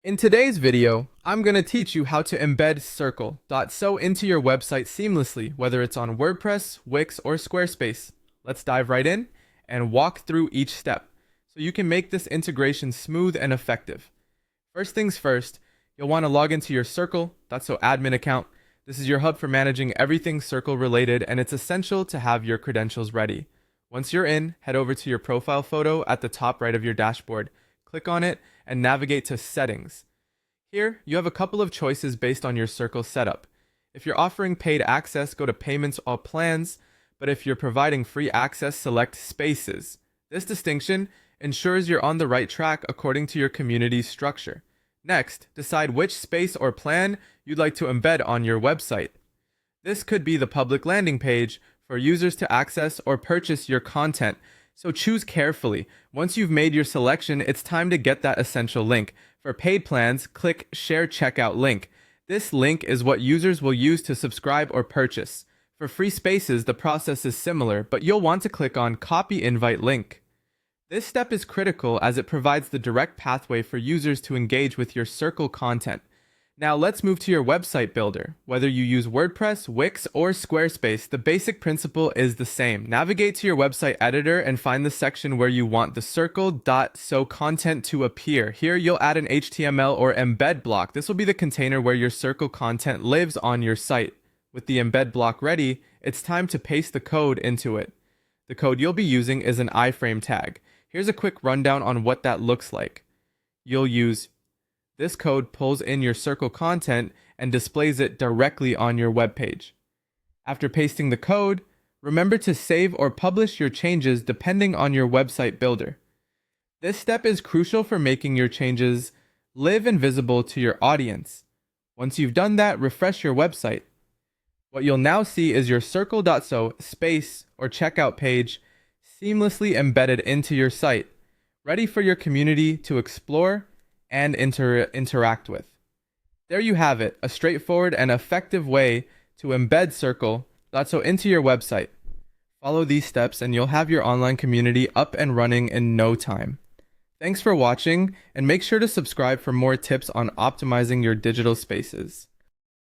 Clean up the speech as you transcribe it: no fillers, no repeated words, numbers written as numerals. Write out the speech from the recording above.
In today's video, I'm going to teach you how to embed Circle.so into your website seamlessly, whether it's on WordPress, Wix, or Squarespace. Let's dive right in and walk through each step so you can make this integration smooth and effective. First things first, you'll want to log into your Circle.so admin account. This is your hub for managing everything Circle related, and it's essential to have your credentials ready. Once you're in, head over to your profile photo at the top right of your dashboard. Click on it and navigate to Settings. Here, you have a couple of choices based on your Circle setup. If you're offering paid access, go to Payments All Plans, but if you're providing free access, select Spaces. This distinction ensures you're on the right track according to your community's structure. Next, decide which space or plan you'd like to embed on your website. This could be the public landing page for users to access or purchase your content, so choose carefully. Once you've made your selection, it's time to get that essential link. For paid plans, click Share Checkout Link. This link is what users will use to subscribe or purchase. For free spaces, the process is similar, but you'll want to click on Copy Invite Link. This step is critical as it provides the direct pathway for users to engage with your Circle content. Now let's move to your website builder. Whether you use WordPress, Wix, or Squarespace, the basic principle is the same. Navigate to your website editor and find the section where you want the Circle.so content to appear. Here you'll add an HTML or embed block. This will be the container where your Circle content lives on your site. With the embed block ready, it's time to paste the code into it. The code you'll be using is an iframe tag. Here's a quick rundown on what that looks like. You'll use this code pulls in your Circle content and displays it directly on your web page. After pasting the code, remember to save or publish your changes depending on your website builder. This step is crucial for making your changes live and visible to your audience. Once you've done that, refresh your website. What you'll now see is your Circle.so space or checkout page seamlessly embedded into your site, ready for your community to explore and interact with. There you have it, a straightforward and effective way to embed Circle.so into your website. Follow these steps and you'll have your online community up and running in no time. Thanks for watching, and make sure to subscribe for more tips on optimizing your digital spaces.